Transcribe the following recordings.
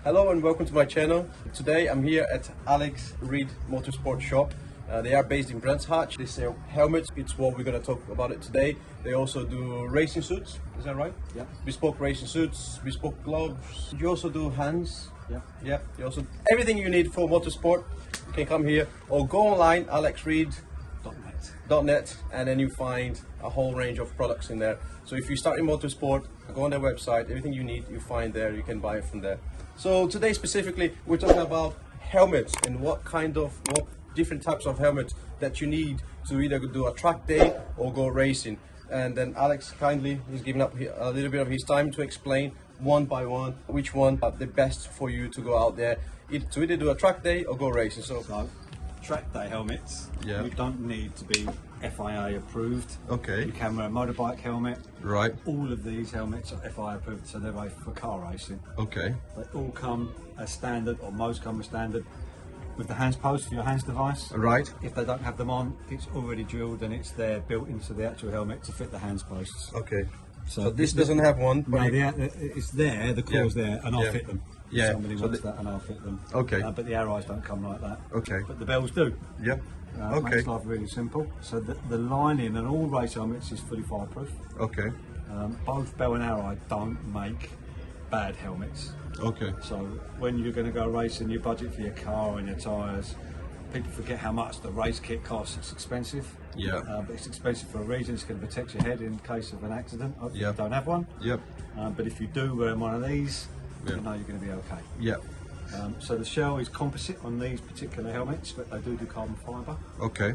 Hello and welcome to my channel. Today I'm here at Reade Motorsport shop. They are based in Brands Hatch. They sell helmets. It's what we're going to talk about it today. They also do racing suits. Is that right? Yeah. Bespoke racing suits, bespoke gloves. You also do hands. Yeah. Yeah. You also everything you need for motorsport. You can come here or go online alexreade.net and then you find a whole range of products in there. So if you start in motorsport, go on their website. Everything you need you find there. You can buy it from there. So today specifically we're talking about helmets and what different types of helmets that you need to either do a track day or go racing. And then Alex kindly is giving up a little bit of his time to explain one by one which one are the best for you to go out there to either do a track day or go racing. So track day helmets, yeah, you don't need to be FIA approved. Okay. You can wear a motorbike helmet. Right. All of these helmets are FIA approved, so they're right for car racing. Okay. They all come as standard, or most come as standard, with the hands post for your hands device. Right. If they don't have them on, it's already drilled and it's there built into the actual helmet to fit the hands posts. Okay. So this doesn't have one, but no, it's there, the core's there, and I'll fit them. Yeah. If somebody wants that, and I'll fit them. Okay. But the Arais don't come like that. Okay. But the bells do. Yeah. Okay. Makes life really simple. So the lining and all race helmets is fully fireproof. Okay. Both Bell and Arai don't make bad helmets. Okay. So when you're going to go racing, you budget for your car and your tyres. People forget how much the race kit costs. It's expensive. Yeah. But it's expensive for a reason. It's going to protect your head in case of an accident. Hopefully Yeah. you don't have one. Yep. But if you do wear one of these, Yeah. you know you're going to be okay. Yep. So the shell is composite on these particular helmets, but they do carbon fibre. Okay.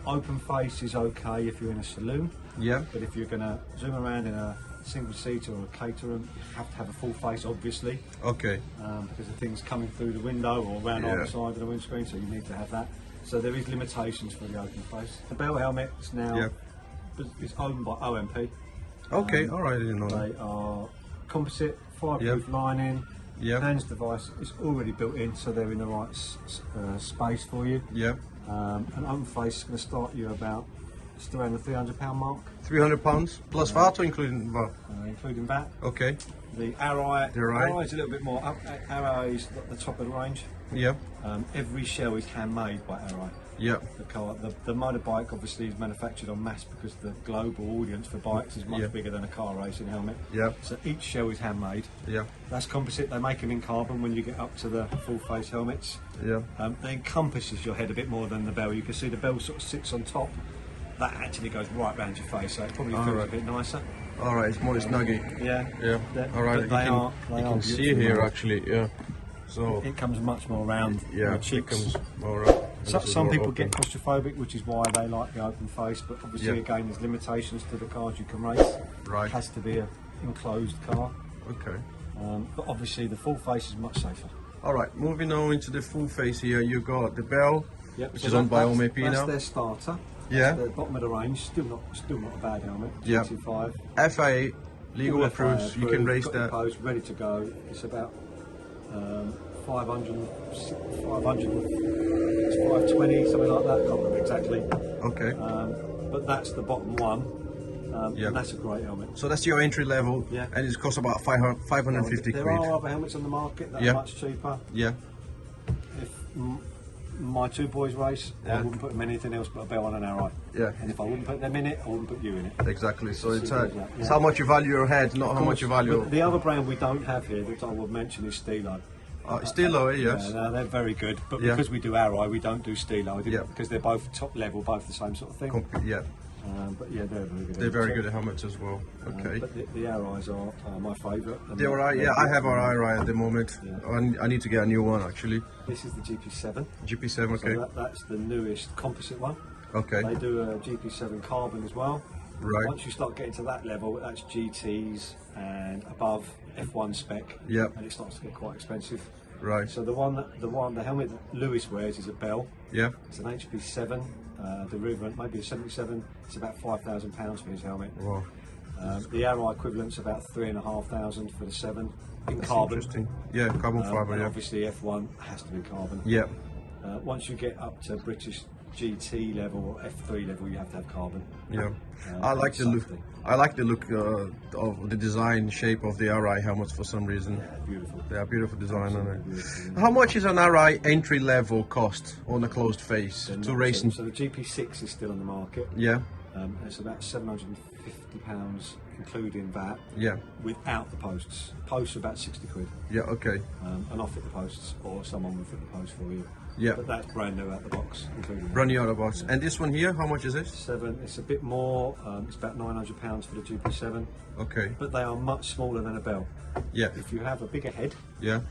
Open face is okay if you're in a saloon. Yeah. But if you're going to zoom around in a single seater or a caterer, you have to have a full face, obviously. Okay. Because the thing's coming through the window or around Yeah. either side of the windscreen, so you need to have that. So there is limitations for the open face. The Bell helmet is now is owned by OMP. Okay. All right. I didn't know that. They are composite, fireproof lining. Yeah. Hands device is already built in, so they're in the right space for you. Yeah. An open face is going to start you about just around the £300 mark. £300 plus VAT or including VAT? Including VAT. Okay. The Arai, Arai is a little bit more up. Arai is at the top of the range. Yeah. Every shell is handmade by Arai. Yeah. The motorbike obviously is manufactured en masse because the global audience for bikes is much bigger than a car racing helmet. Yeah. So each shell is handmade. Yeah. That's composite. They make them in carbon when you get up to the full face helmets. Yeah. They encompasses your head a bit more than the Bell. You can see the Bell sort of sits on top. That actually goes right round your face, so it probably feels a bit nicer. All right. It's more snuggy. Yeah. Yeah. All right. You can see here actually. Yeah. So it comes much more round your cheeks. It comes more up. Some people get claustrophobic, which is why they like the open face, but obviously again there's limitations to the cars you can race. Right. It has to be an enclosed car. Okay. But obviously the full face is much safer. All right, moving on into the full face here, you got the Bell, which so is owned by OMP now. That's their starter. Yeah. That's the bottom of the range. Still not a bad helmet. Yeah. 25. FIA legal approved. You can race that. Post, ready to go. It's about 500, it's 520, something like that. Can't remember exactly. Okay. But that's the bottom one. And that's a great helmet. So that's your entry level, and it costs about 550 There quid. are other helmets on the market that are much cheaper. Yeah. If my two boys race, I wouldn't put them in anything else but a Bell and an Arai. Yeah. And if I wouldn't put them in it, I wouldn't put you in it. Exactly. So it's how much you value your head, not how much you value. The other brand we don't have here that I would mention is Stilo. Stilo, yes. No, they're very good, but because we do Arai, we don't do Stilo. Yeah. Because they're both top level, both the same sort of thing. Yeah. But yeah, they're very good. They're very good at helmets as well. Okay. But the Arais are my favourite. The Arai, I have an Arai at the moment. I need to get a new one actually. This is the GP7. GP7, okay. So that's the newest composite one. Okay. They do a GP7 carbon as well. Right. Once you start getting to that level, that's GTs and above F1 spec. Yep. And it starts to get quite expensive. Right. So the helmet that Lewis wears is a Bell. Yeah. It's an HP7 derivative, maybe a 77. It's about £5,000 for his helmet. Wow. The Arai equivalent's about £3,500 for the 7 in carbon. Interesting. Yeah, carbon fibre. And Yeah. obviously F1 has to be carbon. Yeah. Once you get up to British GT level or F3 level, you have to have carbon. Yeah, I like the look. I like the look of the design shape of the Arai helmets for some reason. Yeah, beautiful. They are beautiful design, aren't they? Beautiful. How much is an Arai entry level cost on a closed face to racing? So the GP6 is still on the market. Yeah, it's about £750, including that. yeah, Without the posts. Posts are about 60 quid. yeah. Okay. And I'll fit the posts, or someone will fit the post for you. Yeah. But that's brand new out the box, including that. Brand new out of box. And this one here, how much is it? It's a bit more. It's about £900 for the GP7. Okay. But they are much smaller than a Bell. Yeah. If you have a bigger head, Yeah.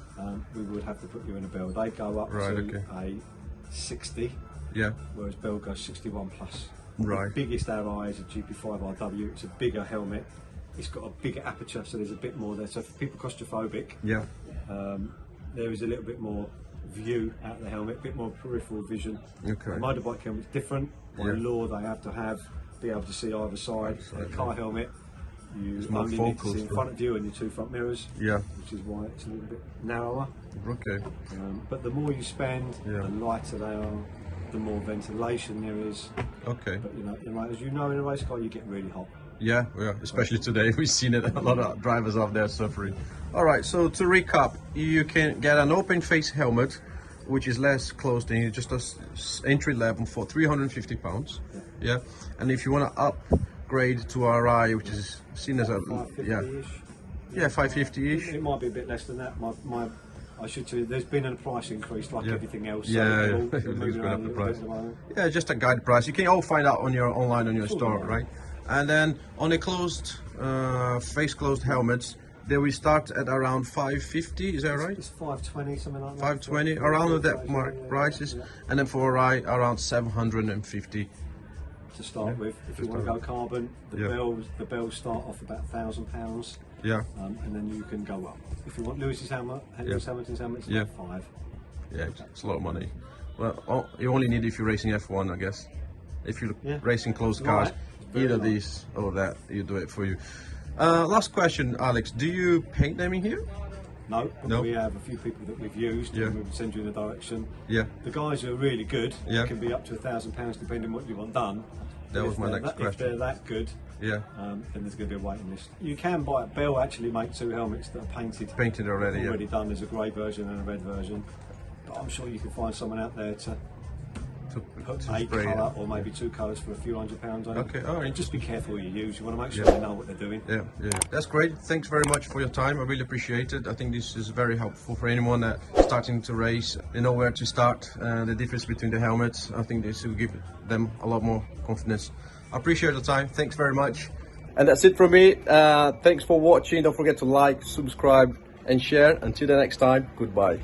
we would have to put you in a Bell. They go up to a 60, Yeah. whereas Bell goes 61 plus. Right. The biggest Arai is a GP5RW. It's a bigger helmet. It's got a bigger aperture, so there's a bit more there. So for people claustrophobic, Yeah. there is a little bit more view out of the helmet, a bit more peripheral vision. Okay. A motorbike helmet's different. By Yeah. law, they have to be able to see either side. A car helmet, you more only need to focal see in stuff. front of you and your two front mirrors. Yeah. Which is why it's a little bit narrower. Okay. But the more you spend, Yeah. the lighter they are, the more ventilation there is. Okay. But as you know, in a race car, you get really hot. Yeah, yeah, especially today. We've seen it, a lot of drivers out there suffering. All right, so to recap, you can get an open face helmet, which is less closed in, just a entry level for £350. Yeah, and if you want to upgrade to Arai, which is seen as a 550-ish. yeah 550-ish. It might be a bit less than that. I should tell you, there's been a price increase like everything else. Yeah, so yeah. everything's Going up the price. at the moment. Yeah, just a guide price. You can all find out on your online on your store, right? And then on a closed face closed helmets, they will start at around 550. Is that right? It's 520, something like that. 520, around that prices, and then for Arai around 750. To start with, if you want to go carbon, the bells start off about £1,000. Yeah. And then you can go up. If you want Lewis's helmet, Lewis Hamilton's helmet, it's about £5. Yeah, it's a lot of money. Well, you only need if you're racing F1, I guess. If you're racing closed cars, either these or that, you do it for you. Last question, Alex. Do you paint them in here? No, but we have a few people that we've used and we will send you in a direction. Yeah. The guys who are really good can be up to £1,000 depending on what you want done. That was my next question. If they're that good, then there's going to be a waiting list. You can buy it. Bell actually make two helmets that are painted. Painted already, already done. There's a grey version and a red version. But I'm sure you can find someone out there to put a colour or maybe two colours for a few £100 on it. Okay, all right. Just be careful what you use. You want to make sure they know what they're doing. Yeah, that's great. Thanks very much for your time. I really appreciate it. I think this is very helpful for anyone that's starting to race. They know where to start, the difference between the helmets. I think this will give them a lot more confidence. I appreciate the time. Thanks very much. And that's it from me. Thanks for watching. Don't forget to like, subscribe and share. Until the next time, goodbye.